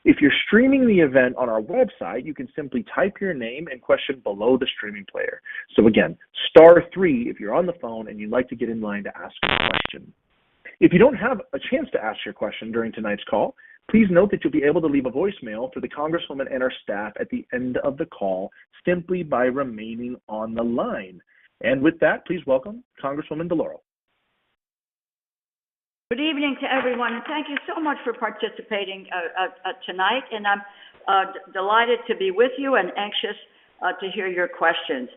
If you're streaming the event on our website, you can simply type your name and question below the streaming player. So again, *3 if you're on the phone and you'd like to get in line to ask a question. If you don't have a chance to ask your question during tonight's call, please note that you'll be able to leave a voicemail for the Congresswoman and our staff at the end of the call simply by remaining on the line. And with that, please welcome Congresswoman DeLauro. Good evening to everyone, and thank you so much for participating tonight. And I'm delighted to be with you and anxious to hear your questions,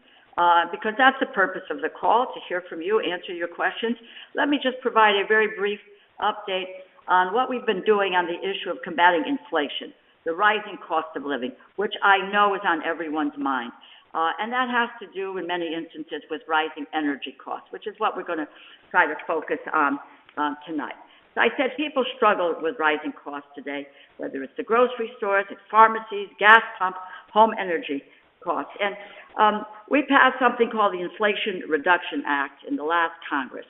because that's the purpose of the call, to hear from you, answer your questions. Let me just provide a very brief update on what we've been doing on the issue of combating inflation, the rising cost of living, which I know is on everyone's mind. And that has to do, in many instances, with rising energy costs, which is what we're going to try to focus on tonight. So I said people struggle with rising costs today, whether it's the grocery stores, it's pharmacies, gas pumps, home energy costs. And we passed something called the Inflation Reduction Act in the last Congress.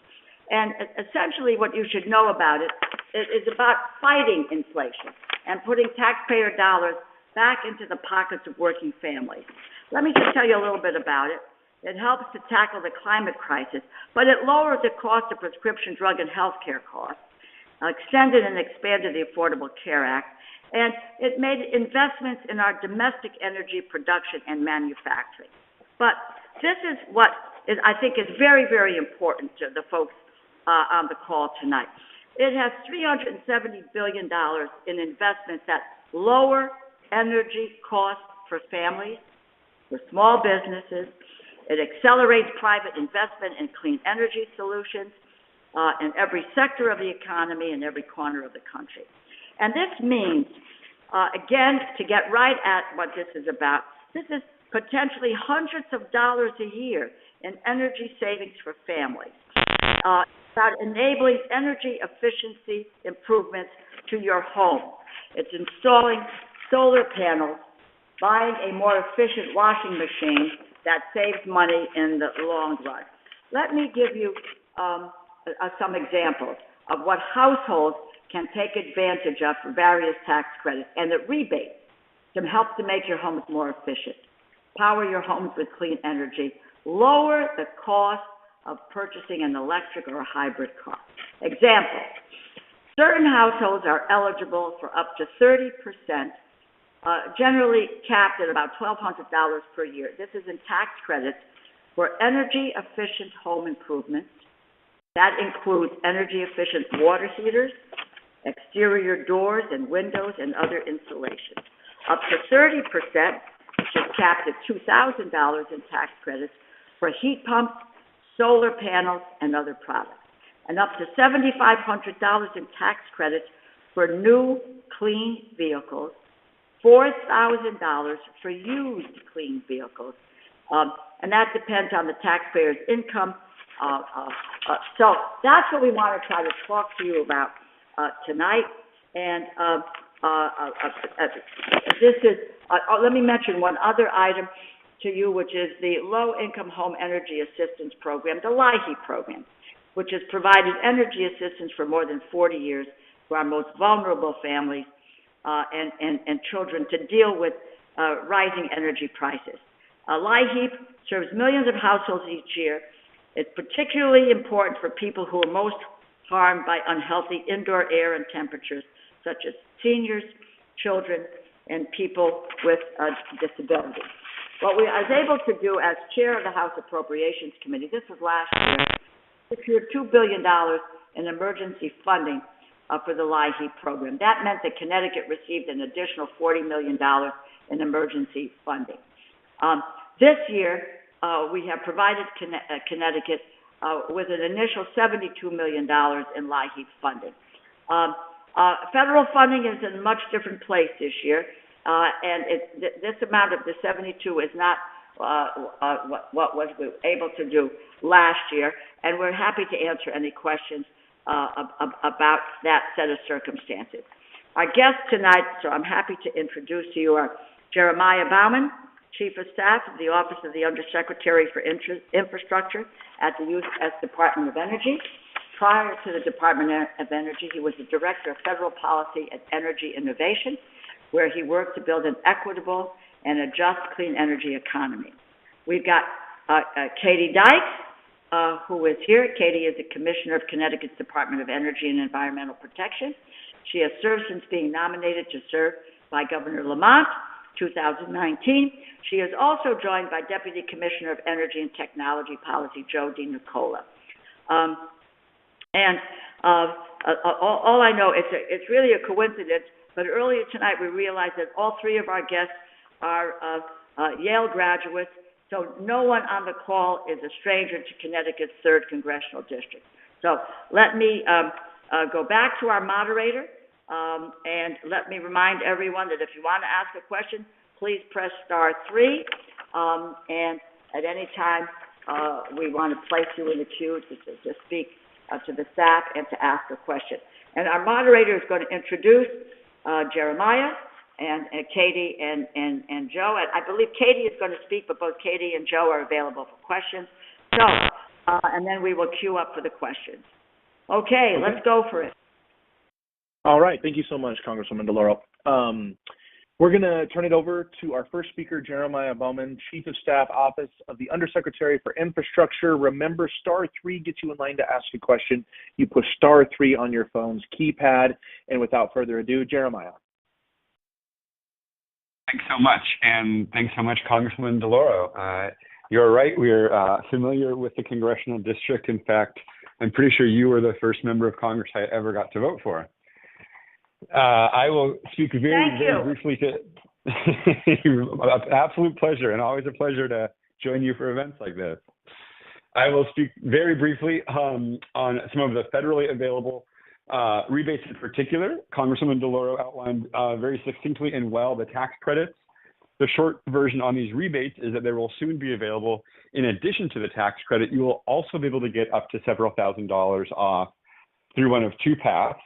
And essentially what you should know about it is about fighting inflation and putting taxpayer dollars back into the pockets of working families. Let me just tell you a little bit about it. It helps to tackle the climate crisis, but it lowers the cost of prescription drug and health care costs, extended and expanded the Affordable Care Act, and it made investments in our domestic energy production and manufacturing. But this is what I think is very, very important to the folks on the call tonight. It has $370 billion in investments that lower energy costs for families, for small businesses. It accelerates private investment in clean energy solutions in every sector of the economy and every corner of the country. And this means, again, to get right at what this is about, this is potentially hundreds of dollars a year in energy savings for families. About enabling energy efficiency improvements to your home. It's installing solar panels, buying a more efficient washing machine that saves money in the long run. Let me give you some examples of what households can take advantage of for various tax credits, and the rebate can help to make your homes more efficient, power your homes with clean energy, lower the cost of purchasing an electric or a hybrid car. Example, certain households are eligible for up to 30%, generally capped at about $1,200 per year. This is in tax credits for energy-efficient home improvements. That includes energy-efficient water heaters, exterior doors and windows, and other installations. Up to 30%, which is capped at $2,000 in tax credits for heat pumps, solar panels, and other products. And up to $7,500 in tax credits for new clean vehicles, $4,000 for used clean vehicles, and that depends on the taxpayer's income. So that's what we want to try to talk to you about tonight. And this is, let me mention one other item to you, which is the Low-Income Home Energy Assistance Program, the LIHEAP program, which has provided energy assistance for more than 40 years to our most vulnerable families and children to deal with rising energy prices. LIHEAP serves millions of households each year. It's particularly important for people who are most harmed by unhealthy indoor air and temperatures, such as seniors, children, and people with disabilities. What I was able to do as chair of the House Appropriations Committee, this was last year, secured $2 billion in emergency funding for the LIHEAP program. That meant that Connecticut received an additional $40 million in emergency funding. This year, we have provided Connecticut with an initial $72 million in LIHEAP funding. Federal funding is in a much different place this year, and this amount of the 72 is not what was we were able to do last year, and we're happy to answer any questions about that set of circumstances. Our guests tonight, so I'm happy to introduce to you, are Jeremiah Bauman, Chief of Staff of the Office of the Undersecretary for Infrastructure at the U.S. Department of Energy. Prior to the Department of Energy, he was the Director of Federal Policy and Energy Innovation where he worked to build an equitable and a just clean energy economy. We've got Katie Dykes, who is here. Katie is the Commissioner of Connecticut's Department of Energy and Environmental Protection. She has served since being nominated to serve by Governor Lamont, 2019. She is also joined by Deputy Commissioner of Energy and Technology Policy, Joe DiNicola. All I know, it's really a coincidence, but earlier tonight we realized that all three of our guests are Yale graduates, so no one on the call is a stranger to Connecticut's 3rd Congressional District. So let me go back to our moderator, and let me remind everyone that if you want to ask a question, please press *3, and at any time we want to place you in the queue to speak to the staff and to ask a question. And our moderator is going to introduce Jeremiah and Katie and Joe. And I believe Katie is going to speak, but both Katie and Joe are available for questions. So, and then we will queue up for the questions. Okay, let's go for it. All right. Thank you so much, Congresswoman DeLauro. We're going to turn it over to our first speaker, Jeremiah Bowman, Chief of Staff, Office of the Undersecretary for Infrastructure. Remember, *3 gets you in line to ask a question. You push *3 on your phone's keypad. And without further ado, Jeremiah. Thanks so much. And thanks so much, Congresswoman DeLauro. You're right. We're familiar with the Congressional District. In fact, I'm pretty sure you were the first member of Congress I ever got to vote for. I will speak very briefly to absolute pleasure, and always a pleasure to join you for events like this. I will speak very briefly on some of the federally available rebates in particular. Congresswoman DeLauro outlined very succinctly and well the tax credits. The short version on these rebates is that they will soon be available. In addition to the tax credit, you will also be able to get up to several $1,000s off through one of two paths.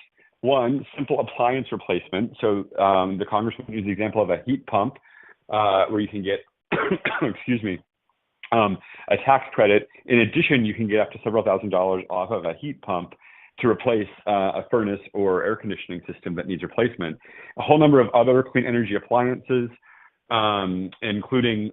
One, simple appliance replacement. So the Congresswoman used the example of a heat pump where you can get, excuse me, a tax credit. In addition, you can get up to several $1,000s off of a heat pump to replace a furnace or air conditioning system that needs replacement. A whole number of other clean energy appliances, including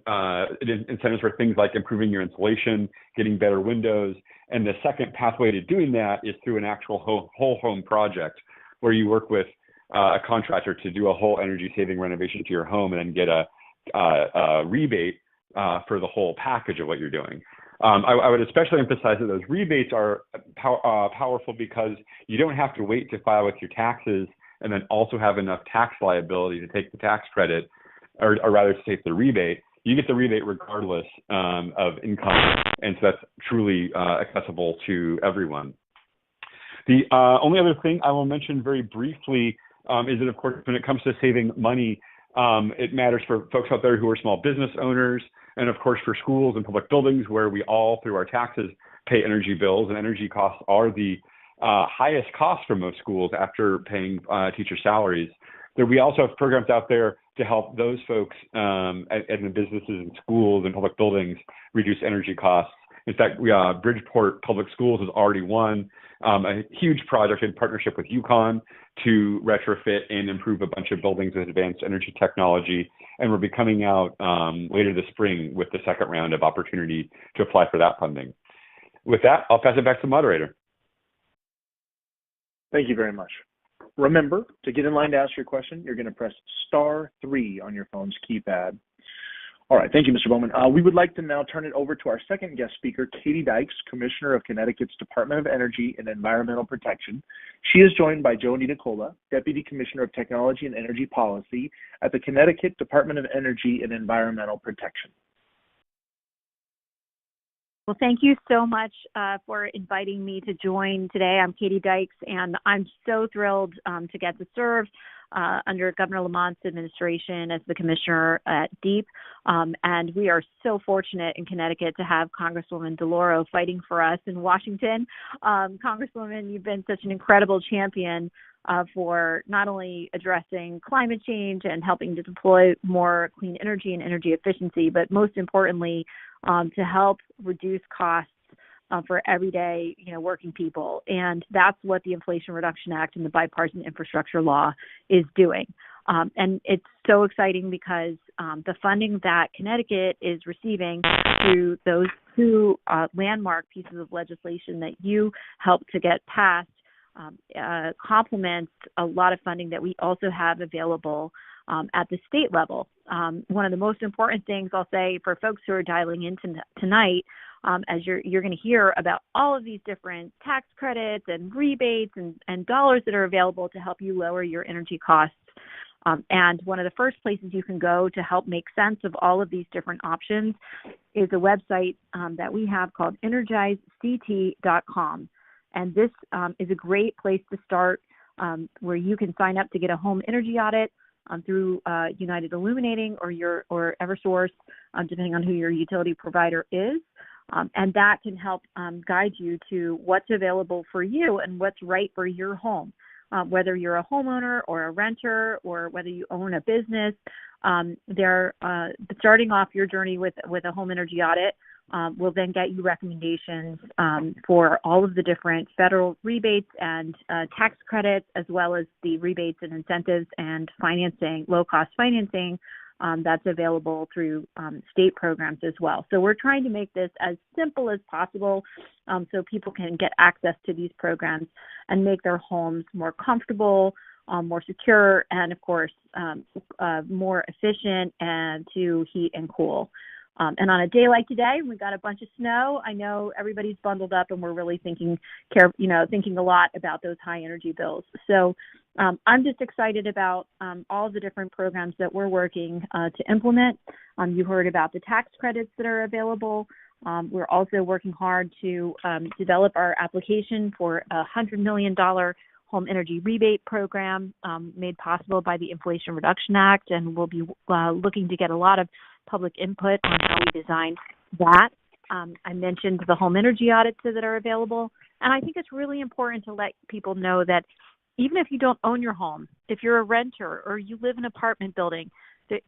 incentives for things like improving your insulation, getting better windows. And the second pathway to doing that is through an actual whole home project, where you work with a contractor to do a whole energy-saving renovation to your home and then get a rebate for the whole package of what you're doing. I would especially emphasize that those rebates are powerful because you don't have to wait to file with your taxes and then also have enough tax liability to take the tax credit, or rather to take the rebate. You get the rebate regardless of income, and so that's truly accessible to everyone. The only other thing I will mention very briefly is that, of course, when it comes to saving money, it matters for folks out there who are small business owners, and of course for schools and public buildings where we all, through our taxes, pay energy bills, and energy costs are the highest cost for most schools after paying teacher salaries. We also have programs out there to help those folks in the businesses and schools and public buildings reduce energy costs. In fact, Bridgeport Public Schools has already won a huge project in partnership with UConn to retrofit and improve a bunch of buildings with advanced energy technology. And we'll be coming out later this spring with the second round of opportunity to apply for that funding. With that, I'll pass it back to the moderator. Thank you very much. Remember, to get in line to ask your question, you're going to press *3 on your phone's keypad. All right, thank you, Mr. Bowman. We would like to now turn it over to our second guest speaker, Katie Dykes, Commissioner of Connecticut's Department of Energy and Environmental Protection. She is joined by Joe DiNicola, Deputy Commissioner of Technology and Energy Policy at the Connecticut Department of Energy and Environmental Protection. Well, thank you so much for inviting me to join today. I'm Katie Dykes, and I'm so thrilled to get to serve under Governor Lamont's administration as the commissioner at DEEP. And we are so fortunate in Connecticut to have Congresswoman DeLauro fighting for us in Washington. Congresswoman, you've been such an incredible champion for not only addressing climate change and helping to deploy more clean energy and energy efficiency, but most importantly, to help reduce costs for everyday, working people. And that's what the Inflation Reduction Act and the bipartisan infrastructure law is doing. And it's so exciting because the funding that Connecticut is receiving through those two landmark pieces of legislation that you helped to get passed complements a lot of funding that we also have available at the state level. One of the most important things I'll say for folks who are dialing in tonight, as you're going to hear about all of these different tax credits and rebates and dollars that are available to help you lower your energy costs. And one of the first places you can go to help make sense of all of these different options is a website that we have called energizect.com. And this is a great place to start where you can sign up to get a home energy audit through United Illuminating or Eversource, depending on who your utility provider is. And that can help guide you to what's available for you and what's right for your home. Whether you're a homeowner or a renter or whether you own a business, they're starting off your journey with a home energy audit will then get you recommendations for all of the different federal rebates and tax credits, as well as the rebates and incentives and financing, low-cost financing that's available through state programs as well. So we're trying to make this as simple as possible so people can get access to these programs and make their homes more comfortable, more secure, and, of course, more efficient and to heat and cool. And on a day like today, we got a bunch of snow. I know everybody's bundled up, and we're really thinking a lot about those high energy bills. So I'm just excited about all the different programs that we're working to implement. You heard about the tax credits that are available. We're also working hard to develop our application for a $100 million home energy rebate program made possible by the Inflation Reduction Act, and we'll be looking to get a lot of public input on how we design that. I mentioned the home energy audits that are available, and I think it's really important to let people know that even if you don't own your home, if you're a renter or you live in an apartment building,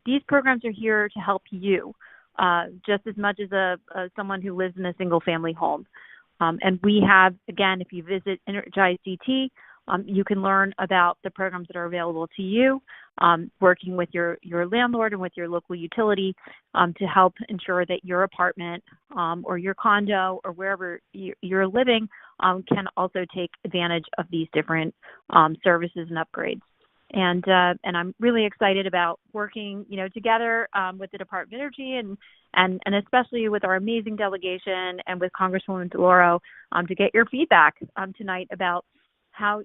these programs are here to help you just as much as someone who lives in a single-family home. And we have, again, if you visit EnergizedDT, you can learn about the programs that are available to you, working with your landlord and with your local utility to help ensure that your apartment or your condo or wherever you're living can also take advantage of these different services and upgrades. And I'm really excited about working, together with the Department of Energy and especially with our amazing delegation and with Congresswoman DeLauro to get your feedback tonight about how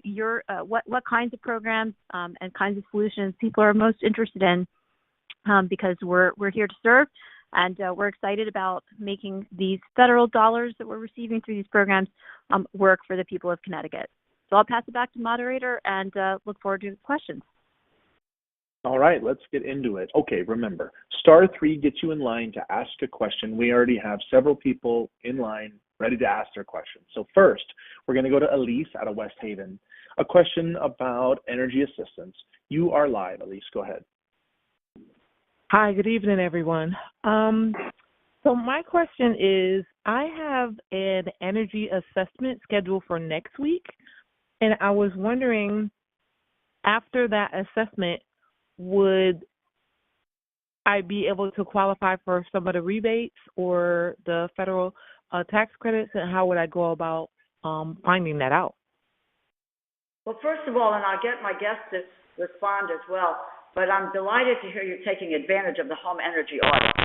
what kinds of programs and kinds of solutions people are most interested in, because we're here to serve, and we're excited about making these federal dollars that we're receiving through these programs work for the people of Connecticut. So I'll pass it back to the moderator and look forward to questions. All right, let's get into it. Okay, remember, *3 gets you in line to ask a question. We already have several people in line ready to ask their questions. So first, we're going to go to Elise out of West Haven. A question about energy assistance. You are live, Elise. Go ahead. Hi, good evening, everyone. So my question is, I have an energy assessment scheduled for next week, and I was wondering, after that assessment, would I be able to qualify for some of the rebates or the federal tax credits, and how would I go about finding that out? Well, first of all, and I'll get my guests to respond as well, but I'm delighted to hear you're taking advantage of the home energy audit.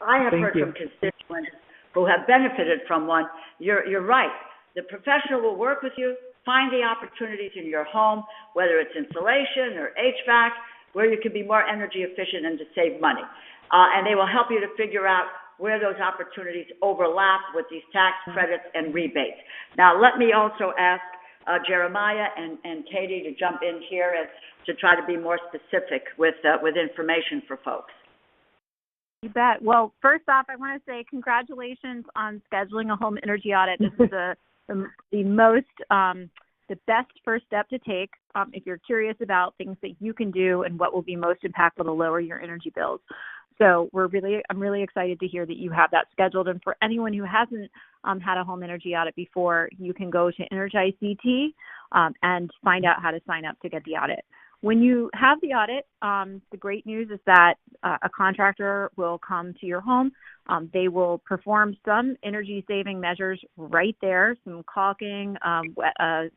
I have heard from constituents who have benefited from one. You're right. The professional will work with you, find the opportunities in your home, whether it's insulation or HVAC, where you can be more energy efficient and to save money. And they will help you to figure out where those opportunities overlap with these tax credits and rebates. Now, let me also ask Jeremiah and Katie to jump in here and to try to be more specific with information for folks. You bet. Well, first off, I want to say congratulations on scheduling a home energy audit. This is the best first step to take if you're curious about things that you can do and what will be most impactful to lower your energy bills. So I'm really excited to hear that you have that scheduled. And for anyone who hasn't had a home energy audit before, you can go to EnergizedDT and find out how to sign up to get the audit. When you have the audit, the great news is that a contractor will come to your home. They will perform some energy-saving measures right there, some caulking,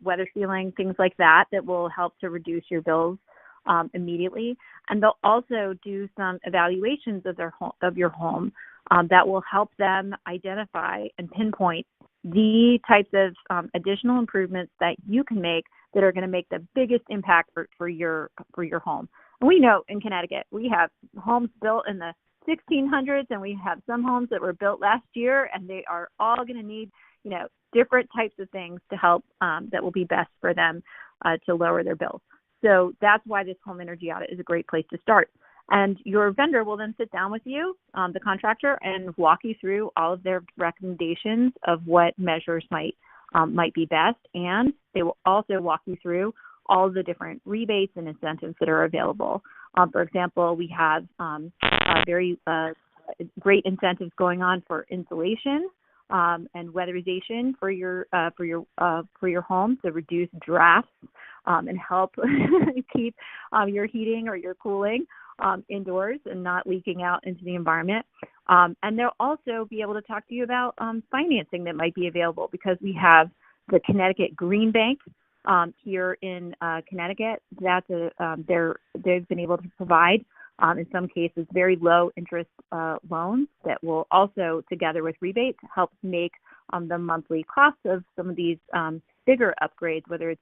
weather sealing, things like that will help to reduce your bills immediately. And they'll also do some evaluations of your home that will help them identify and pinpoint the types of additional improvements that you can make that are going to make the biggest impact for your home. And we know in Connecticut we have homes built in the 1600s, and we have some homes that were built last year, and they are all going to need, different types of things to help that will be best for them to lower their bills. So that's why this home energy audit is a great place to start. And your vendor will then sit down with you, the contractor, and walk you through all of their recommendations of what measures might be best. And they will also walk you through all of the different rebates and incentives that are available. For example, we have very great incentives going on for insulation and weatherization for your home to reduce drafts and help keep your heating or your cooling indoors and not leaking out into the environment. And they'll also be able to talk to you about financing that might be available, because we have the Connecticut Green Bank here in Connecticut. That's they've been able to provide, in some cases, very low interest loans that will also, together with rebates, help make the monthly cost of some of these bigger upgrades, whether it's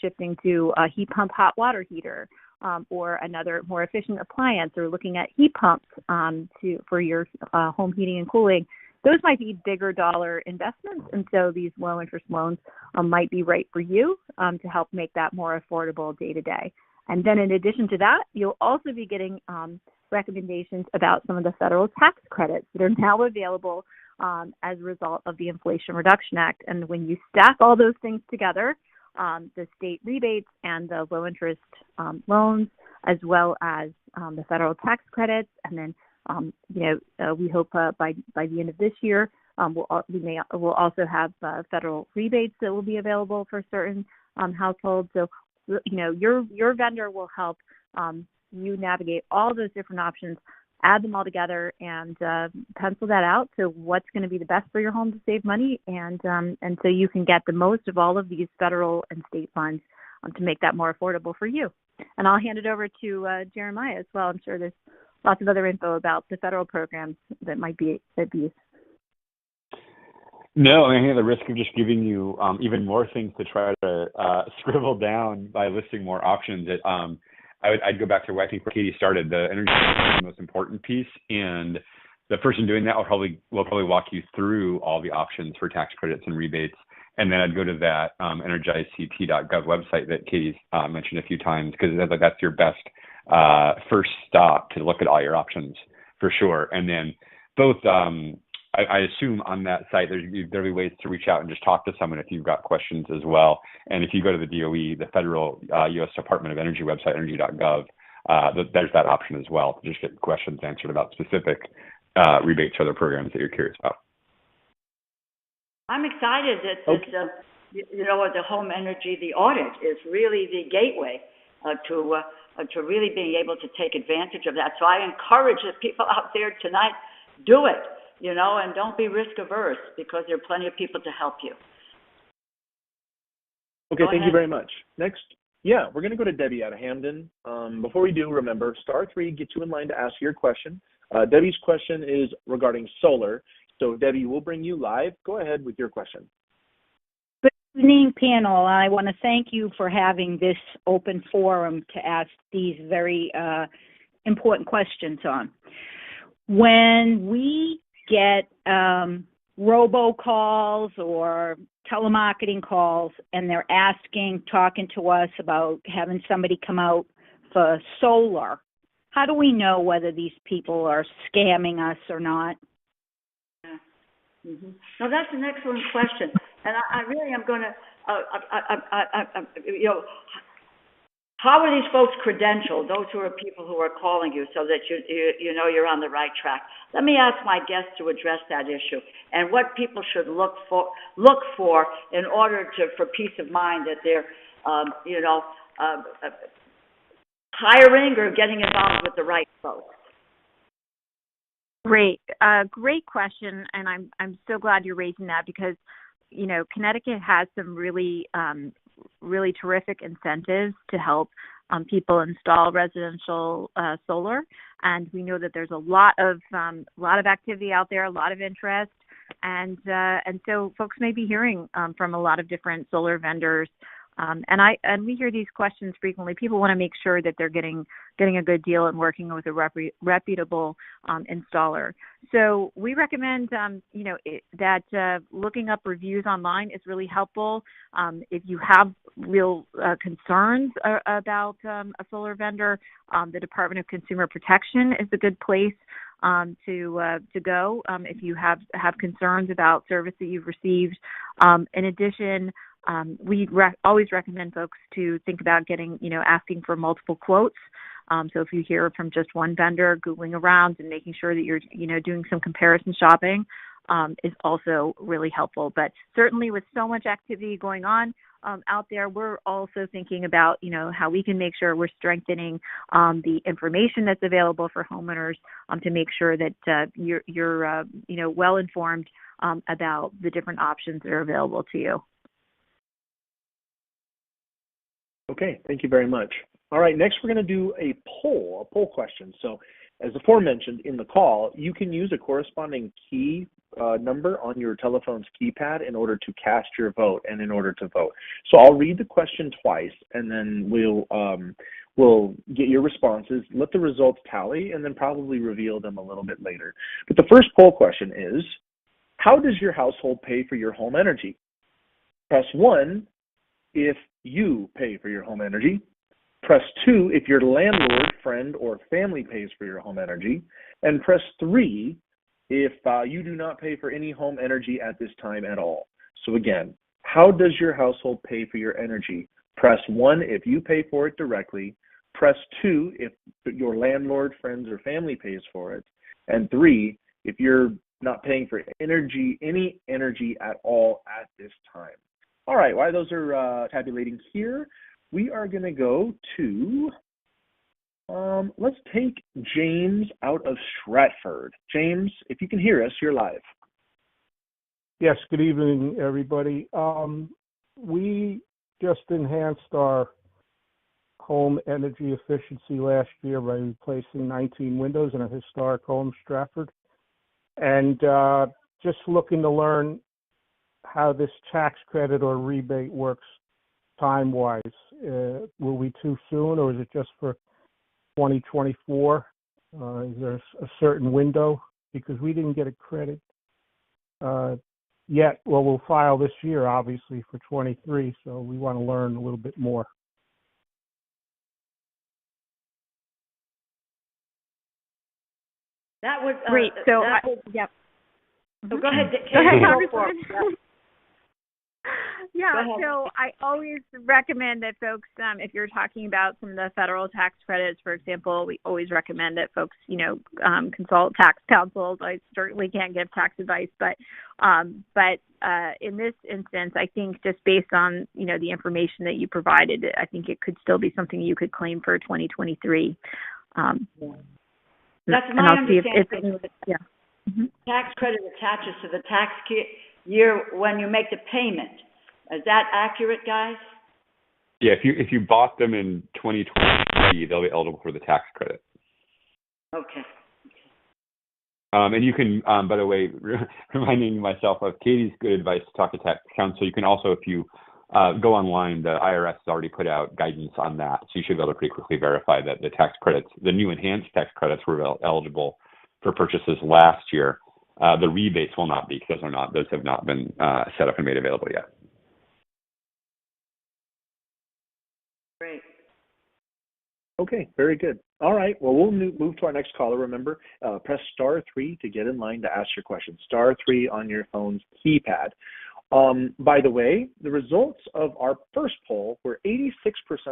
shifting to a heat pump hot water heater, or another more efficient appliance, or looking at heat pumps for your home heating and cooling. Those might be bigger dollar investments, and so these low interest loans might be right for you to help make that more affordable day to day. And then in addition to that, you'll also be getting recommendations about some of the federal tax credits that are now available as a result of the Inflation Reduction Act. And when you stack all those things together, the state rebates and the low interest loans, as well as the federal tax credits, and then we hope by the end of this year we'll also have federal rebates that will be available for certain households. So your vendor will help you navigate all those different options, add them all together, and pencil that out to what's going to be the best for your home to save money, and so you can get the most of all of these federal and state funds to make that more affordable for you. And I'll hand it over to Jeremiah as well. I'm sure there's lots of other info about the federal programs that might be used. No, I think the risk of just giving you even more things to try to scribble down by listing more options. I'd go back to where I think Katie started. The energy is the most important piece, and the person doing that will probably walk you through all the options for tax credits and rebates. And then I'd go to that energizect.gov website that Katie's mentioned a few times, because that's your best first stop to look at all your options for sure. And then both, I assume on that site there'll be ways to reach out and just talk to someone if you've got questions as well. And if you go to the DOE, the federal U.S. Department of Energy website, energy.gov, there's that option as well to just get questions answered about specific rebates or other programs that you're curious about. I'm excited that the home energy, the audit is really the gateway to really being able to take advantage of that. So I encourage the people out there tonight, do it, and don't be risk averse, because there are plenty of people to help you. Okay, thank you very much. Next, we're going to go to Debbie out of Hamden. Before we do, remember, *3 gets you in line to ask your question. Debbie's question is regarding solar. So, Debbie, we'll bring you live. Go ahead with your question. Good evening, panel. I want to thank you for having this open forum to ask these very important questions on. When we get robocalls or telemarketing calls, and they're talking to us about having somebody come out for solar, how do we know whether these people are scamming us or not? Mm-hmm. No, that's an excellent question, and I really am going to, how are these folks credentialed? Those who are people who are calling you, so that you know you're on the right track. Let me ask my guests to address that issue and what people should look for in order for peace of mind that they're hiring or getting involved with the right folks? Great, great question, and I'm so glad you're raising that because, you know, Connecticut has some really really terrific incentives to help people install residential solar, and we know that there's a lot of activity out there, a lot of interest, and so folks may be hearing from a lot of different solar vendors. And we hear these questions frequently. People want to make sure that they're getting a good deal and working with a reputable installer. So we recommend, that looking up reviews online is really helpful. If you have real concerns about a solar vendor, the Department of Consumer Protection is a good place to go if you have concerns about service that you've received. In addition, we always recommend folks to think about asking for multiple quotes. So if you hear from just one vendor, Googling around and making sure that you're, doing some comparison shopping is also really helpful. But certainly with so much activity going on out there, we're also thinking about, how we can make sure we're strengthening the information that's available for homeowners to make sure that you're well informed about the different options that are available to you. Okay, thank you very much. All right, next we're going to do a poll question. So as aforementioned in the call, you can use a corresponding key number on your telephone's keypad in order to cast your vote and in order to vote. So I'll read the question twice, and then we'll get your responses, let the results tally, and then probably reveal them a little bit later. But the first poll question is, how does your household pay for your home energy? Press 1 if you pay for your home energy. Press 2 if your landlord, friend, or family pays for your home energy. And press 3 if you do not pay for any home energy at this time at all. So again, how does your household pay for your energy? Press 1 if you pay for it directly. Press 2 if your landlord, friends, or family pays for it. And 3 if you're not paying for any energy at all at this time. All right, while those are tabulating here, we are going to go to, let's take James out of Stratford. James, if you can hear us, you're live. Yes, good evening, everybody. We just enhanced our home energy efficiency last year by replacing 19 windows in a historic home, Stratford. And just looking to learn how this tax credit or rebate works time-wise. Will we too soon, or is it just for 2024? Is there a certain window? Because we didn't get a credit yet. Well, we'll file this year, obviously, for 23, so we want to learn a little bit more. That would great. So, yep. So go ahead, Go ahead, Congresswoman. Yeah, so I always recommend that folks, if you're talking about some of the federal tax credits, for example, we always recommend that folks, consult tax counsels. I certainly can't give tax advice, but in this instance, I think just based on, the information that you provided, I think it could still be something you could claim for 2023. That's my understanding. Yeah. Mm-hmm. Tax credit attaches to the tax year when you make the payment. Is that accurate, guys? Yeah, if you bought them in 2023, they'll be eligible for the tax credit. Okay. And you can, by the way, reminding myself of Katie's good advice to talk to tax counsel. You can also, if you go online, the IRS has already put out guidance on that, so you should be able to pretty quickly verify that the tax credits, the new enhanced tax credits, were eligible for purchases last year. The rebates will not be, because those have not been set up and made available yet. Great. Okay, very good. All right, well, we'll move to our next caller. Remember, press star 3 to get in line to ask your question. Star 3 on your phone's keypad. By the way, the results of our first poll were 86%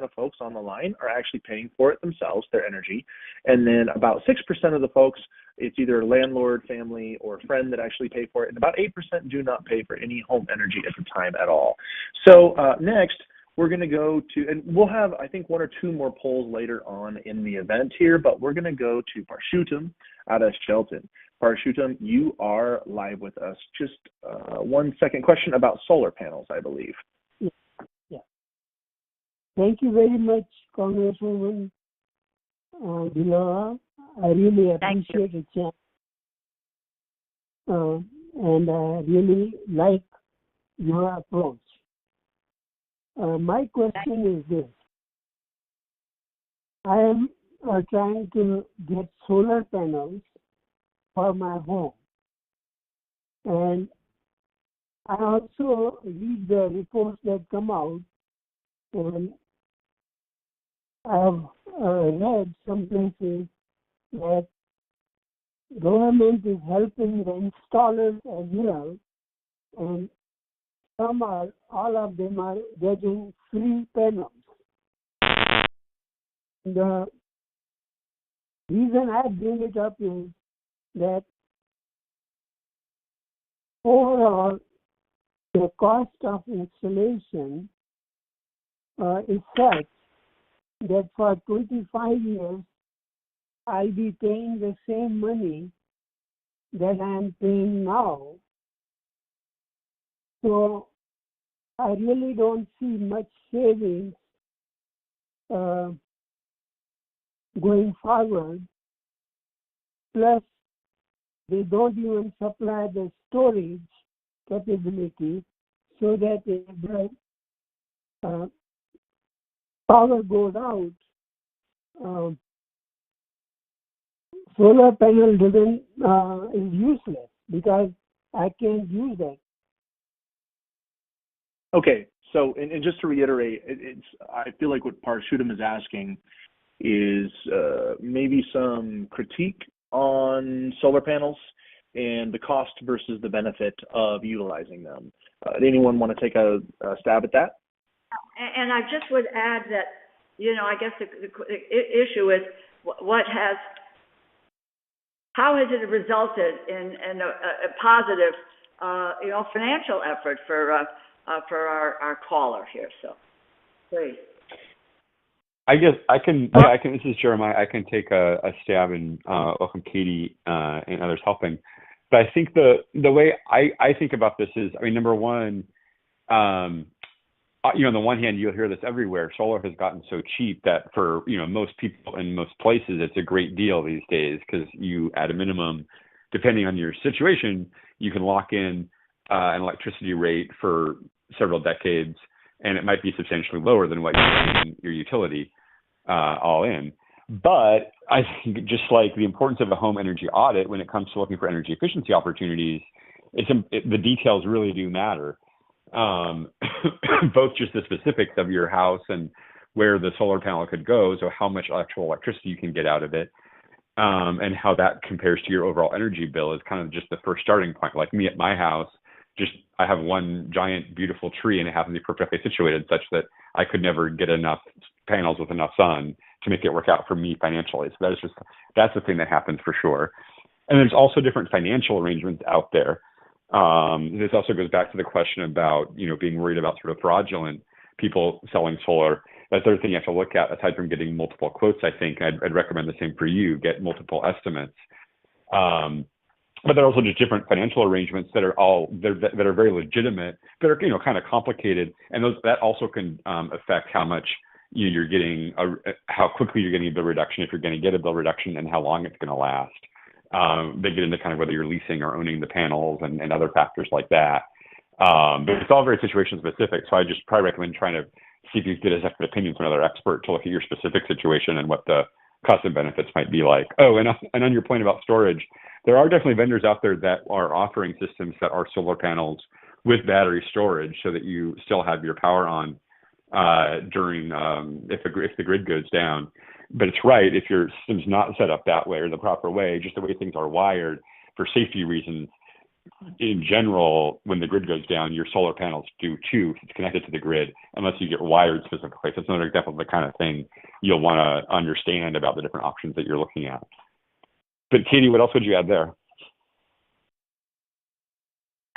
of folks on the line are actually paying for it themselves, their energy. And then about 6% of the folks, it's either landlord, family, or friend that actually pay for it. And about 8% do not pay for any home energy at the time at all. So next, we're going to go to, and we'll have, I think, one or two more polls later on in the event here, but we're going to go to Parshutam out of Shelton. Parshutam, you are live with us. Just 1 second question about solar panels, I believe. Yeah. Thank you very much, Congresswoman DeLauro. I really appreciate the chat. And I really like your approach. My question is this. I am trying to get solar panels for my home. And I also read the reports that come out, and I have read some places that government is helping the installers as well, and all of them are getting free panels. The reason I bring it up is that overall, the cost of installation is such that for 25 years, I'll be paying the same money that I'm paying now. So I really don't see much savings going forward. Plus, they don't even supply the storage capability so that if the power goes out, solar panel is useless because I can't use that. Okay, so and just to reiterate, I feel like what Parshutam is asking is maybe some critique on solar panels and the cost versus the benefit of utilizing them. Anyone want to take a stab at that? And I just would add that, I guess the issue is how has it resulted in a positive, financial effort for our caller here. So, please. I guess I can. Yeah, I can. This is Jeremiah. I can take a stab and welcome Katie and others helping. But I think the way I think about this is, number one, on the one hand, you'll hear this everywhere. Solar has gotten so cheap that for most people in most places, it's a great deal these days because you, at a minimum, depending on your situation, you can lock in an electricity rate for several decades, and it might be substantially lower than what you're paying your utility all in. But I think just like the importance of a home energy audit when it comes to looking for energy efficiency opportunities, the details really do matter. Both just the specifics of your house and where the solar panel could go, so how much actual electricity you can get out of it, and how that compares to your overall energy bill is kind of just the first starting point. Like me at my house, I have one giant beautiful tree and it happens to be perfectly situated such that I could never get enough panels with enough sun to make it work out for me financially. So that's the thing that happens for sure. And there's also different financial arrangements out there. This also goes back to the question about, being worried about sort of fraudulent people selling solar. That's the other thing you have to look at, aside from getting multiple quotes. I think I'd recommend the same for you, get multiple estimates. But there are also just different financial arrangements that are very legitimate, that are kind of complicated, and that also can affect how much you're getting, how quickly you're getting a bill reduction, if you're going to get a bill reduction, and how long it's going to last. They get into kind of whether you're leasing or owning the panels and other factors like that. But it's all very situation specific. So I just probably recommend trying to see if you can get a second opinion from another expert to look at your specific situation and what the cost and benefits might be like. Oh, and on your point about storage, there are definitely vendors out there that are offering systems that are solar panels with battery storage so that you still have your power on during if the grid goes down. But it's right, if your system's not set up that way or the proper way, just the way things are wired for safety reasons, in general, when the grid goes down, your solar panels do too. It's connected to the grid, unless you get wired specifically. So it's another example of the kind of thing you'll want to understand about the different options that you're looking at. But Katie, what else would you add there?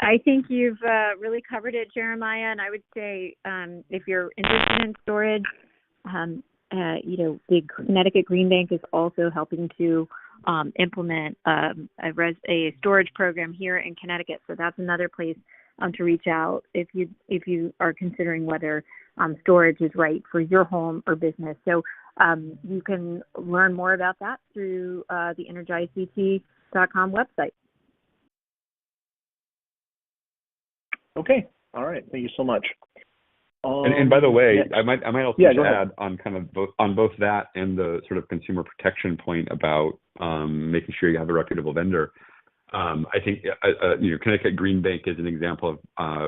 I think you've really covered it, Jeremiah. And I would say if you're interested in storage, the Connecticut Green Bank is also helping to implement a storage program here in Connecticut. So that's another place to reach out if you are considering whether storage is right for your home or business. So you can learn more about that through the energizect.com website. Okay. All right. Thank you so much. And by the way, yeah. I might also add on kind of both that and the sort of consumer protection point about making sure you have a reputable vendor. I think Connecticut Green Bank is an example of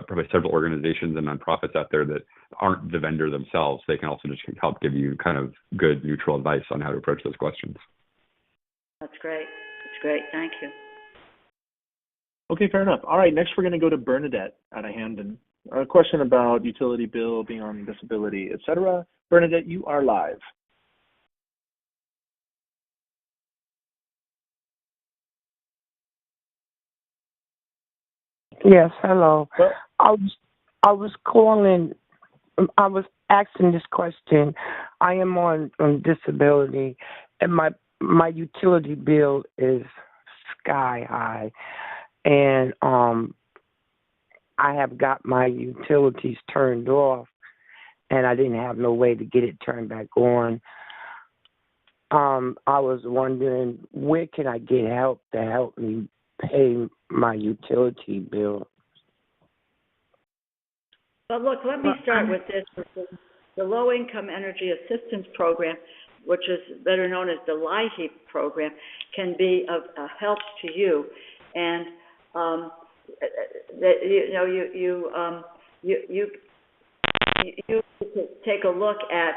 probably several organizations and nonprofits out there that aren't the vendor themselves. They can also just help give you kind of good neutral advice on how to approach those questions. That's great. That's great. Thank you. Okay, fair enough. All right, next we're going to go to Bernadette out of Hamden. A question about utility bill, being on disability, etc. Bernadette, you are live. Yes, hello. Well, I was calling. I was asking this question. I am on disability, and my utility bill is sky high, and I have got my utilities turned off, and I didn't have no way to get it turned back on. I was wondering, where can I get help to help me pay my utility bill? Well, look, let me start with this. The Low Income Energy Assistance Program, which is better known as the LIHEAP program, can be of help to you. And you take a look at,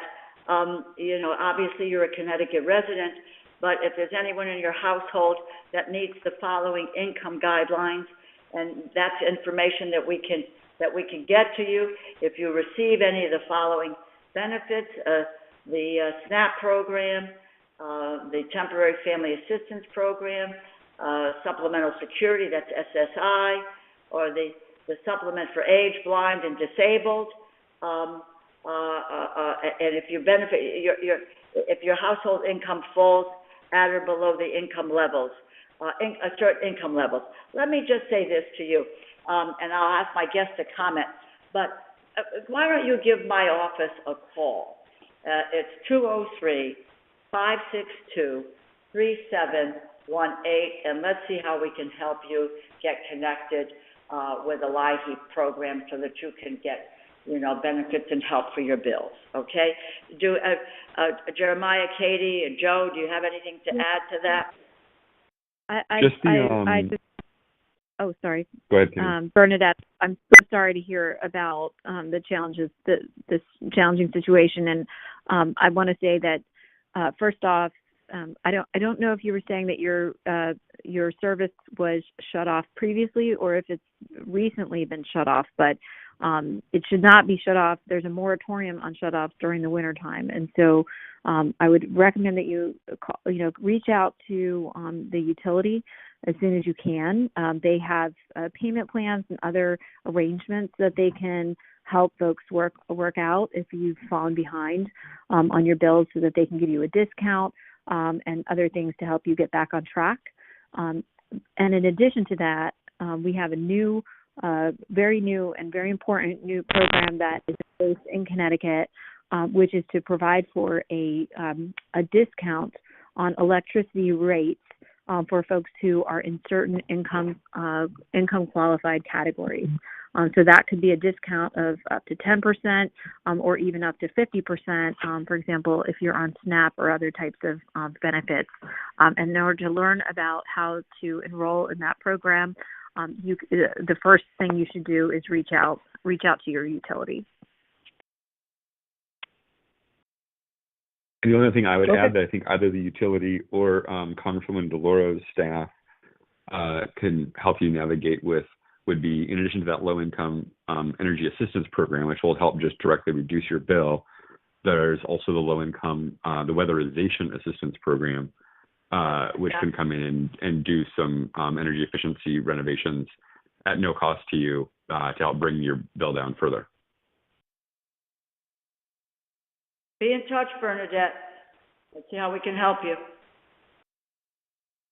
obviously you're a Connecticut resident, but if there's anyone in your household that meets the following income guidelines, and that's information that we can get to you. If you receive any of the following benefits, the SNAP program, the Temporary Family Assistance Program, Supplemental Security, that's SSI, or the Supplement for Age, Blind, and Disabled, and if you benefit, if your household income falls at or below the income levels, certain income levels. Let me just say this to you, and I'll ask my guests to comment, but why don't you give my office a call? It's 203-562-3718, and let's see how we can help you get connected with a LIHEAP program so that you can get benefits and help for your bills, okay? Jeremiah, Katie, and Joe, do you have anything to add to that? Sorry. Go ahead, Katie. Bernadette, I'm so sorry to hear about the challenges, this challenging situation, and I want to say that first off, I don't know if you were saying that your service was shut off previously or if it's recently been shut off, but it should not be shut off. There's a moratorium on shut-offs during the wintertime. And so I would recommend that you reach out to the utility as soon as you can. They have payment plans and other arrangements that they can help folks work out if you've fallen behind on your bills so that they can give you a discount and other things to help you get back on track. And in addition to that, we have a new very new and very important new program that is based in Connecticut, which is to provide for a discount on electricity rates for folks who are in certain income qualified categories. So that could be a discount of up to 10% or even up to 50%, for example, if you're on SNAP or other types of benefits. And in order to learn about how to enroll in that program, the first thing you should do is reach out to your utility. And the only thing I would add that I think either the utility or Congresswoman DeLauro's staff can help you navigate with would be, in addition to that low-income energy assistance program, which will help just directly reduce your bill, there's also the low-income, the weatherization assistance program, which can come in and do some energy efficiency renovations at no cost to you to help bring your bill down further. Be in touch, Bernadette. Let's see how we can help you.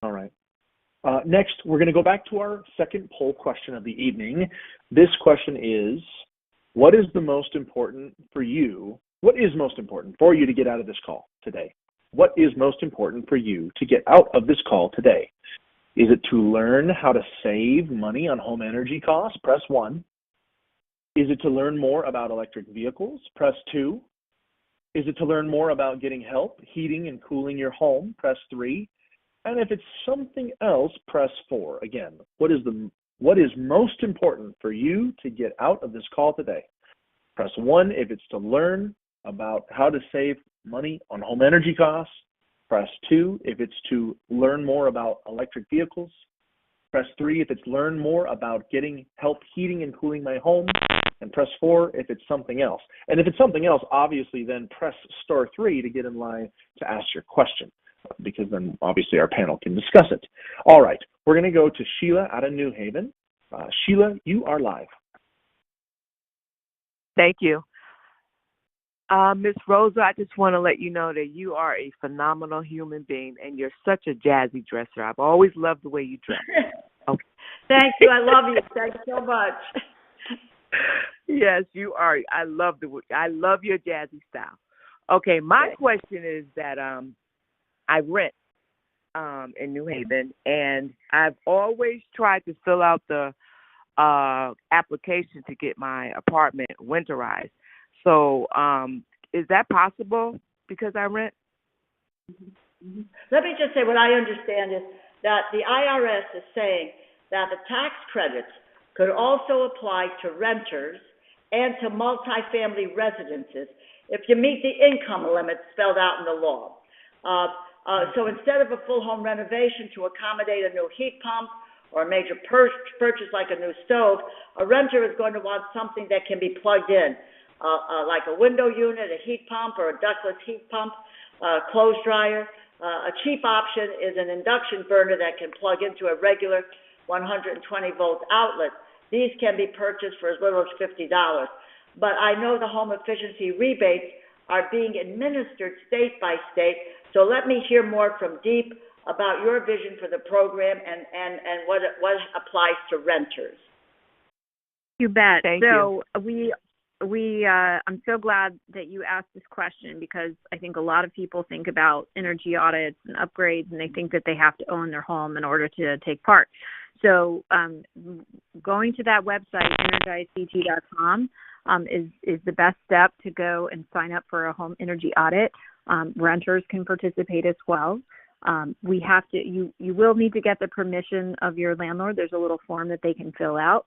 All right. Next, we're going to go back to our second poll question of the evening. This question is, what is most important for you to get out of this call today? What is most important for you to get out of this call today? Is it to learn how to save money on home energy costs? Press 1. Is it to learn more about electric vehicles? Press 2. Is it to learn more about getting help heating and cooling your home? Press 3. And if it's something else, press 4. Again, what is most important for you to get out of this call today? Press 1 if it's to learn about how to save money on home energy costs. Press 2 if it's to learn more about electric vehicles. Press 3 if it's learn more about getting help heating and cooling my home. And press 4 if it's something else. And if it's something else, obviously then press star 3 to get in line to ask your question, because then obviously our panel can discuss it. All right, we're going to go to Sheila out of New Haven. Sheila, you are live. Thank you. Ms. Rosa, I just want to let you know that you are a phenomenal human being, and you're such a jazzy dresser. I've always loved the way you dress. Okay. Thank you. I love you. Thanks so much. Yes, you are. I love your jazzy style. Okay, my question is that I rent in New Haven, and I've always tried to fill out the application to get my apartment winterized. So is that possible because I rent? Mm-hmm. Let me just say what I understand is that the IRS is saying that the tax credits could also apply to renters and to multifamily residences if you meet the income limit spelled out in the law. So instead of a full home renovation to accommodate a new heat pump or a major purchase like a new stove, a renter is going to want something that can be plugged in, like a window unit, a heat pump, or a ductless heat pump, clothes dryer. A cheap option is an induction burner that can plug into a regular 120-volt outlet. These can be purchased for as little as $50. But I know the home efficiency rebates are being administered state by state, so let me hear more from Deep about your vision for the program and what applies to renters. You bet. Thank you. I'm so glad that you asked this question, because I think a lot of people think about energy audits and upgrades, and they think that they have to own their home in order to take part. So going to that website, energizect.com, is the best step to go and sign up for a home energy audit. Renters can participate as well. You will need to get the permission of your landlord. There's a little form that they can fill out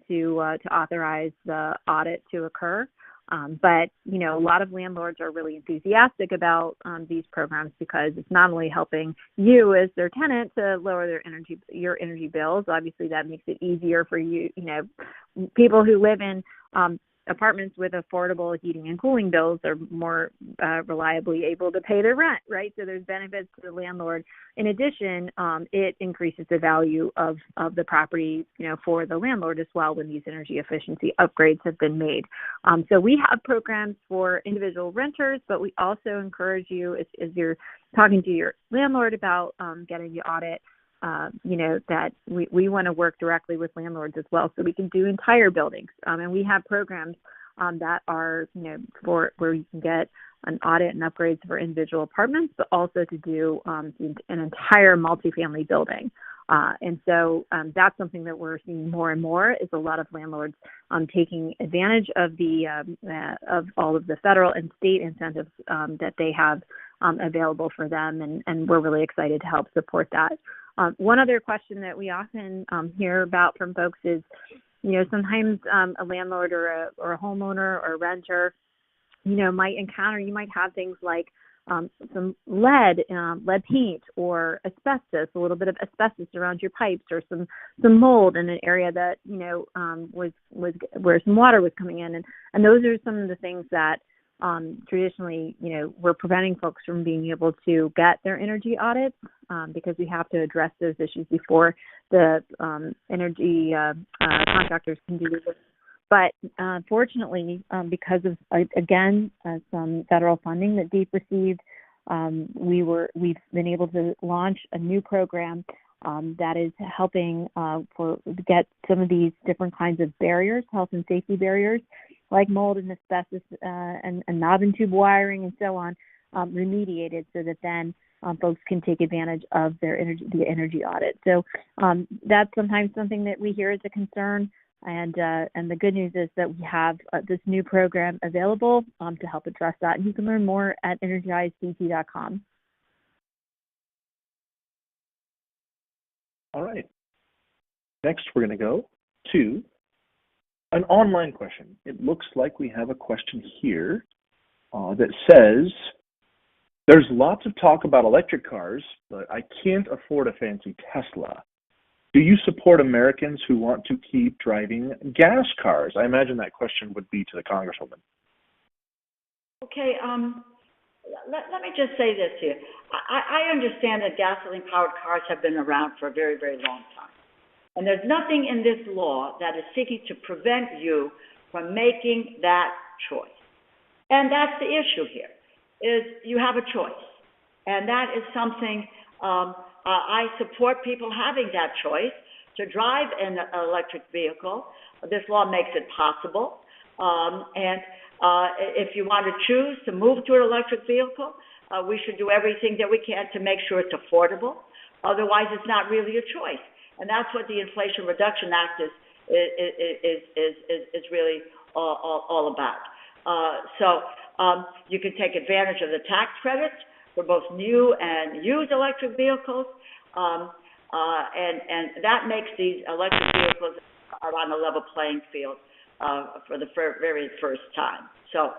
to authorize the audit to occur. But, a lot of landlords are really enthusiastic about these programs, because it's not only helping you as their tenant to lower your energy bills. Obviously, that makes it easier for you, people who live in apartments with affordable heating and cooling bills are more reliably able to pay their rent, right? So there's benefits to the landlord. In addition, it increases the value of the property, for the landlord as well when these energy efficiency upgrades have been made. So we have programs for individual renters, but we also encourage you, as you're talking to your landlord about getting the audit, that we want to work directly with landlords as well, so we can do entire buildings. And we have programs that are, for where you can get an audit and upgrades for individual apartments, but also to do an entire multifamily building. And so that's something that we're seeing more and more, is a lot of landlords taking advantage of of all of the federal and state incentives that they have available for them, and we're really excited to help support that. One other question that we often hear about from folks is, sometimes a landlord or a homeowner or a renter, you might have things like some lead paint, or asbestos, a little bit of asbestos around your pipes, or some mold in an area that was where some water was coming in, and those are some of the things that traditionally, we're preventing folks from being able to get their energy audits because we have to address those issues before the energy contractors can do this. But fortunately, because of, again, some federal funding that DEEP received, we've been able to launch a new program that is helping get some of these different kinds of barriers, health and safety barriers, like mold and asbestos and knob and tube wiring and so on, remediated so that then folks can take advantage of the energy audit. So that's sometimes something that we hear as a concern. And the good news is that we have this new program available to help address that. And you can learn more at energizedt.com. All right. Next, we're going to go to an online question. It looks like we have a question here that says, there's lots of talk about electric cars, but I can't afford a fancy Tesla. Do you support Americans who want to keep driving gas cars? I imagine that question would be to the Congresswoman. Okay, let me just say this here. I understand that gasoline-powered cars have been around for a very, very long time. And there's nothing in this law that is seeking to prevent you from making that choice. And that's the issue here, is you have a choice. And that is something I support people having that choice to drive an electric vehicle. This law makes it possible. If you want to choose to move to an electric vehicle, we should do everything that we can to make sure it's affordable. Otherwise, it's not really a choice. And that's what the Inflation Reduction Act is really all about. You can take advantage of the tax credits for both new and used electric vehicles, and that makes these electric vehicles are on a level playing field for the very first time. So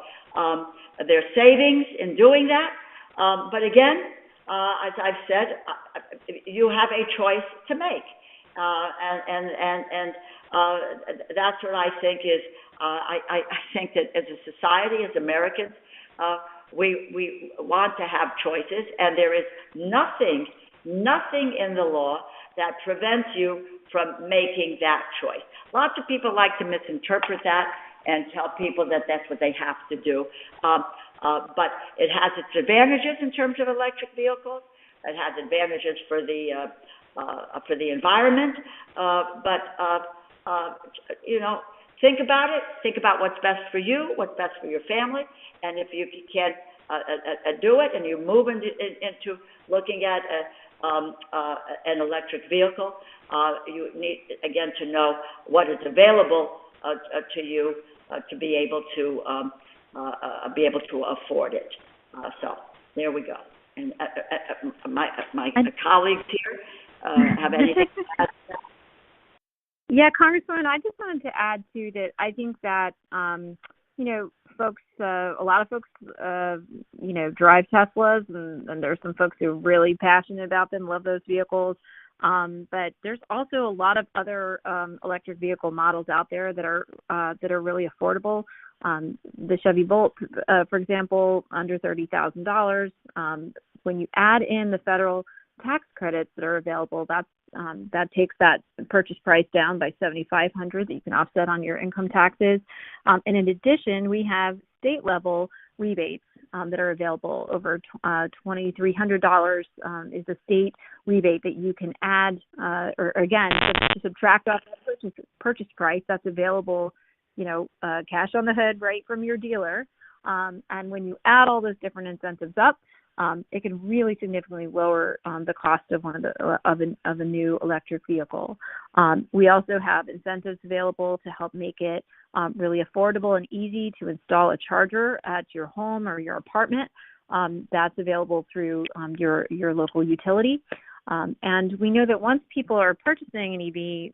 there's savings in doing that, but again, as I've said, you have a choice to make, and that's what I think is. I think that as a society, as Americans, we want to have choices, and there is nothing in the law that prevents you from making that choice. Lots of people like to misinterpret that and tell people that that's what they have to do. But it has its advantages in terms of electric vehicles. It has advantages for the environment. Think about it. Think about what's best for you, what's best for your family, and if you can do it, and you move into looking at an electric vehicle, you need again to know what is available to you to be able to afford it. So there we go. And my colleagues here have anything to add? Yeah, Congresswoman, I just wanted to add too that I think that folks, a lot of folks, drive Teslas, and there's some folks who are really passionate about them, love those vehicles. But there's also a lot of other electric vehicle models out there that are really affordable. The Chevy Bolt, for example, under $30,000. When you add in the federal tax credits that are available, that takes that purchase price down by $7,500 that you can offset on your income taxes. And in addition, we have state level rebates that are available. Over $2,300 is a state rebate that you can add, or again, to subtract off the purchase price that's available, cash on the hood right from your dealer. And when you add all those different incentives up, it can really significantly lower the cost of a new electric vehicle. We also have incentives available to help make it really affordable and easy to install a charger at your home or your apartment. That's available through your local utility. And we know that once people are purchasing an EV,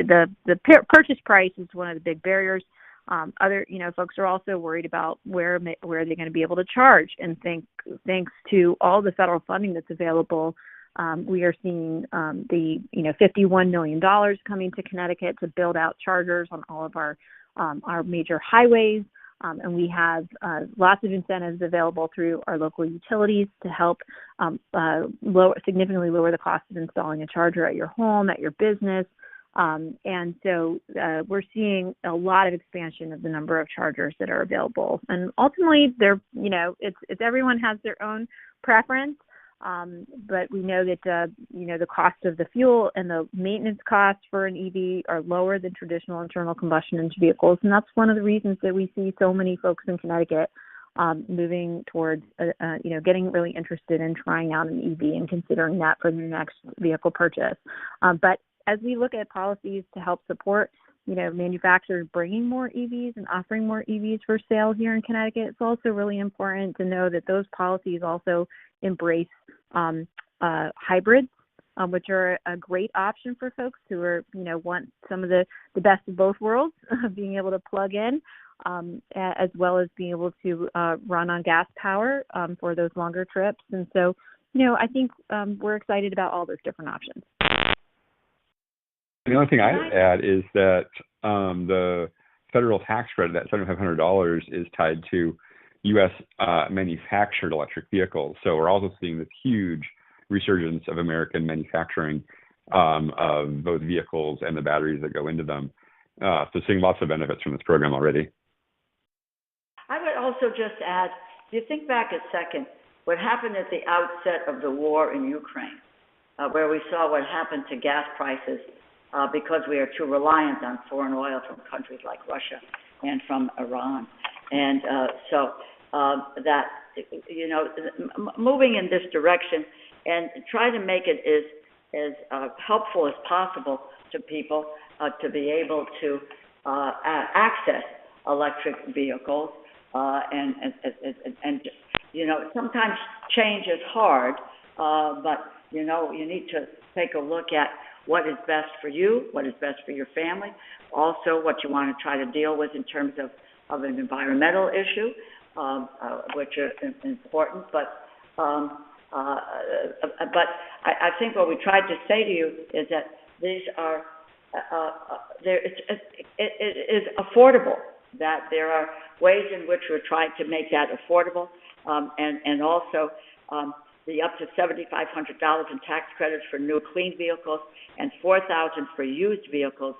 the purchase price is one of the big barriers. Folks are also worried about where they're going to be able to charge. And thanks to all the federal funding that's available, we are seeing the $51 million coming to Connecticut to build out chargers on all of our major highways. And we have lots of incentives available through our local utilities to help significantly lower the cost of installing a charger at your home, at your business. And so we're seeing a lot of expansion of the number of chargers that are available. And ultimately, it's everyone has their own preference. But we know that, the cost of the fuel and the maintenance costs for an EV are lower than traditional internal combustion engine vehicles. And that's one of the reasons that we see so many folks in Connecticut moving towards, getting really interested in trying out an EV and considering that for their next vehicle purchase. But as we look at policies to help support, manufacturers bringing more EVs and offering more EVs for sale here in Connecticut, it's also really important to know that those policies also embrace hybrids, which are a great option for folks who are, want some of the best of both worlds, being able to plug in, as well as being able to run on gas power for those longer trips. And so, I think we're excited about all those different options. The only thing I'd add is that the federal tax credit, that $7,500, is tied to U.S. manufactured electric vehicles. So we're also seeing this huge resurgence of American manufacturing of both vehicles and the batteries that go into them. So seeing lots of benefits from this program already. I would also just add, if you think back a second, what happened at the outset of the war in Ukraine, where we saw what happened to gas prices because we are too reliant on foreign oil from countries like Russia and from Iran. And moving in this direction and try to make it as helpful as possible to people to be able to access electric vehicles. And sometimes change is hard, but, you need to take a look at what is best for you, what is best for your family, also what you want to try to deal with in terms of an environmental issue, which are important. But I think what we tried to say to you is that these are it is affordable. That there are ways in which we're trying to make that affordable, and also the up to $7,500 in tax credits for new clean vehicles and $4,000 for used vehicles,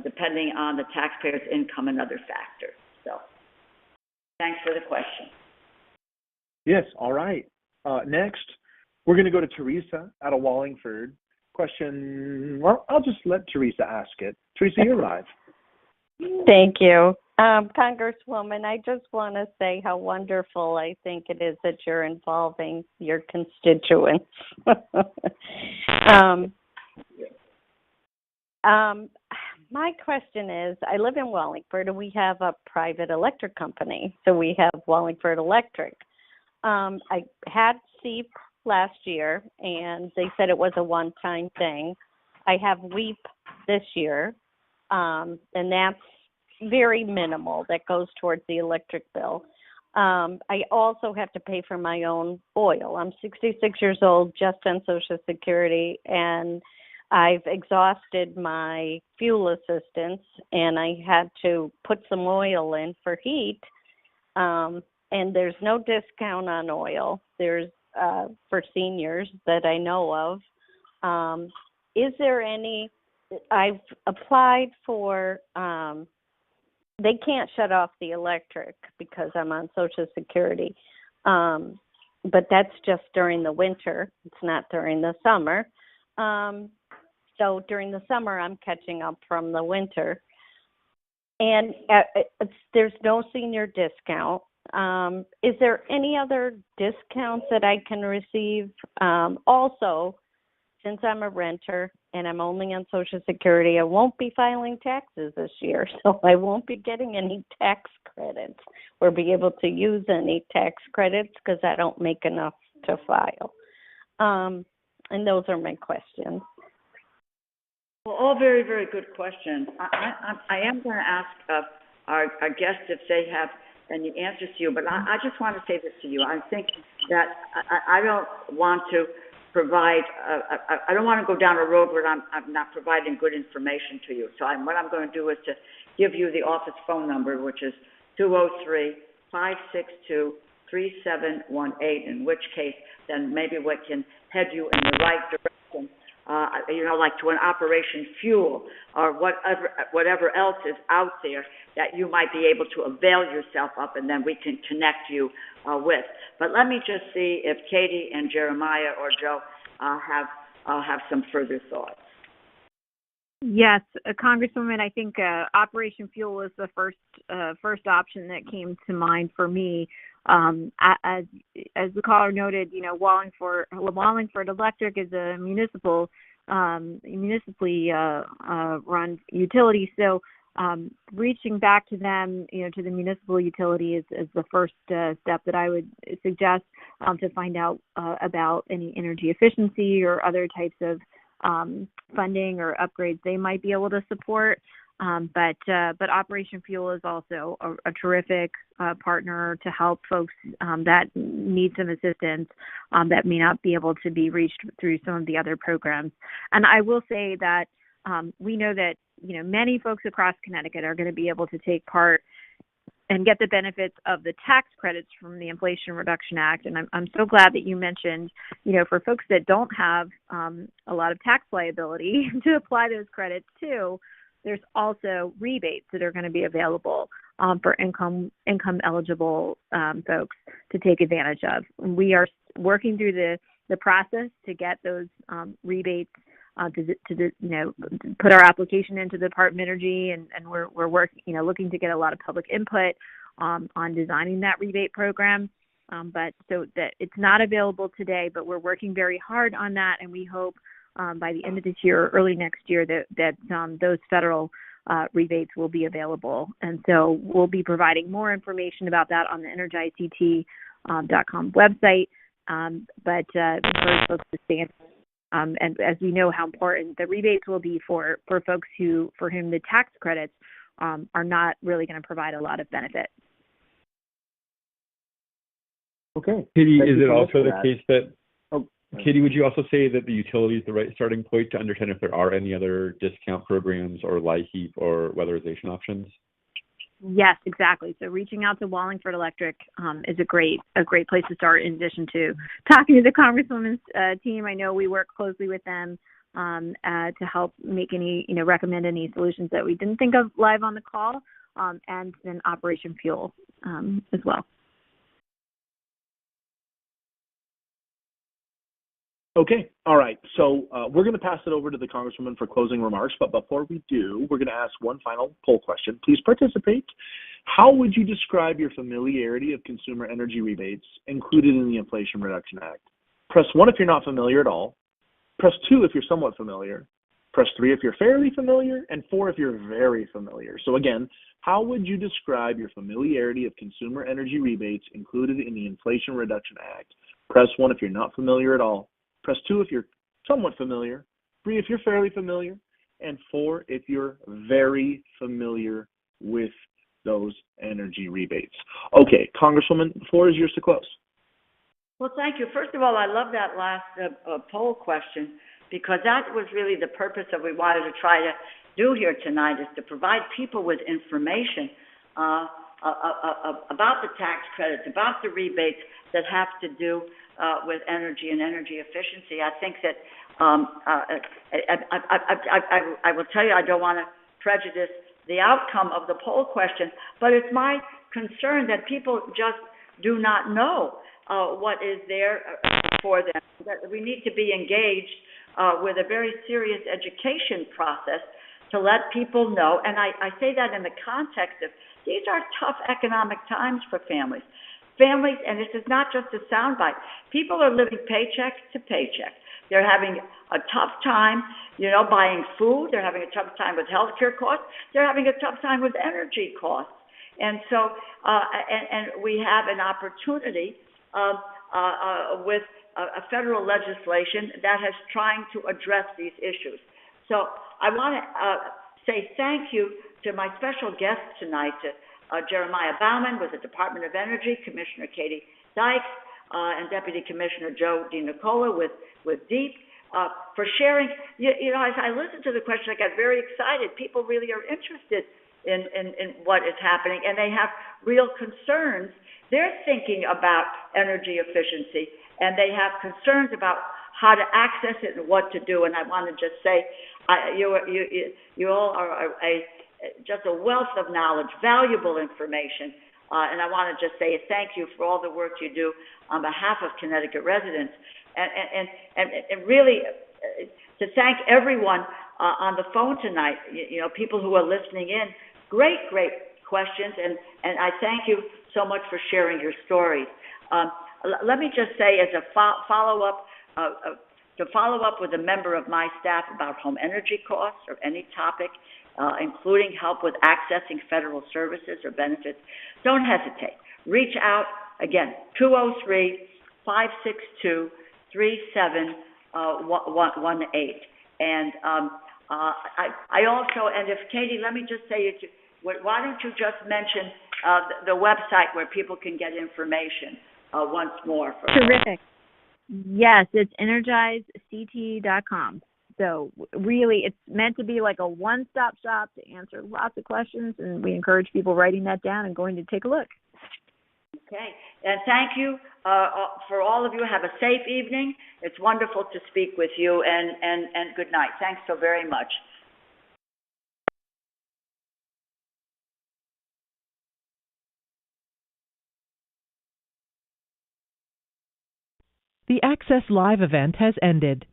depending on the taxpayer's income and other factors. So, thanks for the question. Yes, all right. Next, we're going to go to Teresa out of Wallingford. Question, well, I'll just let Teresa ask it. Teresa, you're live. Thank you. Congresswoman, I just want to say how wonderful I think it is that you're involving your constituents. My question is, I live in Wallingford and we have a private electric company, so we have Wallingford Electric. I had SEEP last year and they said it was a one-time thing. I have WEEP this year, and that's very minimal. That goes towards the electric bill. I also have to pay for my own oil. I'm 66 years old, just on Social Security, and I've exhausted my fuel assistance, and I had to put some oil in for heat, and there's no discount on oil. There's for seniors that I know of. Is there any? I've applied for. They can't shut off the electric because I'm on Social Security, but that's just during the winter. It's not during the summer. So during the summer, I'm catching up from the winter. And there's no senior discount. Is there any other discounts that I can receive? Also, since I'm a renter and I'm only on Social Security, I won't be filing taxes this year, so I won't be getting any tax credits or be able to use any tax credits because I don't make enough to file. And those are my questions. Well, all very, very good questions. I am going to ask our guests if they have any answers to you, but I just want to say this to you. I think that I don't want to provide, I don't want to go down a road where I'm not providing good information to you. So what I'm going to do is to give you the office phone number, which is 203-562-3718, in which case then maybe we can head you in the right direction, like to an Operation Fuel or whatever else is out there that you might be able to avail yourself of, and then we can connect you with. But let me just see if Katie and Jeremiah or Joe have some further thoughts. Yes, Congresswoman, I think Operation Fuel was the first option that came to mind for me. As the caller noted, Wallingford Electric is a municipally run utility. So reaching back to them, to the municipal utility is the first step that I would suggest to find out about any energy efficiency or other types of funding or upgrades they might be able to support. But Operation Fuel is also a terrific partner to help folks that need some assistance that may not be able to be reached through some of the other programs. And I will say that we know that many folks across Connecticut are going to be able to take part and get the benefits of the tax credits from the Inflation Reduction Act. And I'm so glad that you mentioned, for folks that don't have a lot of tax liability to apply those credits to, there's also rebates that are going to be available for income eligible folks to take advantage of. We are working through the process to get those rebates to put our application into the Department of Energy, and we're working, looking to get a lot of public input on designing that rebate program. But so that it's not available today, but we're working very hard on that, and we hope by the end of this year or early next year that those federal rebates will be available. And so we'll be providing more information about that on the energizt.com website. But encourage folks to stay in. And as we know how important the rebates will be for folks for whom the tax credits are not really going to provide a lot of benefit. Okay. Katie, is it also the case that, Katie, would you also say that the utility is the right starting point to understand if there are any other discount programs or LIHEAP or weatherization options? Yes, exactly. So reaching out to Wallingford Electric is a great place to start. In addition to talking to the Congresswoman's team, I know we work closely with them to help make recommend any solutions that we didn't think of live on the call, and then Operation Fuel as well. Okay. All right. So we're going to pass it over to the Congresswoman for closing remarks. But before we do, we're going to ask one final poll question. Please participate. How would you describe your familiarity of consumer energy rebates included in the Inflation Reduction Act? Press 1 if you're not familiar at all. Press 2 if you're somewhat familiar. Press 3 if you're fairly familiar. And 4 if you're very familiar. So again, how would you describe your familiarity of consumer energy rebates included in the Inflation Reduction Act? Press 1 if you're not familiar at all. Press 2 if you're somewhat familiar, 3 if you're fairly familiar, and 4 if you're very familiar with those energy rebates. Okay, Congresswoman, the floor is yours to close. Well, thank you. First of all, I love that last poll question, because that was really the purpose of what we wanted to try to do here tonight, is to provide people with information about the tax credits, about the rebates that have to do with energy and energy efficiency. I think that I will tell you, I don't want to prejudice the outcome of the poll question, but it's my concern that people just do not know what is there for them. That we need to be engaged with a very serious education process to let people know. And I say that in the context of these are tough economic times for families. Families, and this is not just a soundbite, people are living paycheck to paycheck. They're having a tough time, buying food. They're having a tough time with healthcare costs. They're having a tough time with energy costs. And so, and we have an opportunity with a federal legislation that is trying to address these issues. So I want to say thank you to my special guests tonight, to Jeremiah Bauman with the Department of Energy, Commissioner Katie Dykes, and Deputy Commissioner Joe DiNicola with DEEP, for sharing. As I listened to the question, I got very excited. People really are interested in what is happening, and they have real concerns. They're thinking about energy efficiency, and they have concerns about how to access it and what to do. And I want to just say, you all are just a wealth of knowledge, valuable information. And I want to just say thank you for all the work you do on behalf of Connecticut residents, and really to thank everyone on the phone tonight. You know, people who are listening in. Great questions, and I thank you so much for sharing your stories. Let me just say, as a follow-up, to follow up with a member of my staff about home energy costs or any topic, including help with accessing federal services or benefits, don't hesitate. Reach out, again, 203-562-3718. And I also, and if Katie, let me just say, why don't you just mention the website where people can get information once more? Terrific. Yes, it's energizect.com. So really, it's meant to be like a one-stop shop to answer lots of questions, and we encourage people writing that down and going to take a look. Okay, and thank you for all of you. Have a safe evening. It's wonderful to speak with you, and good night. Thanks so very much. The Access Live event has ended.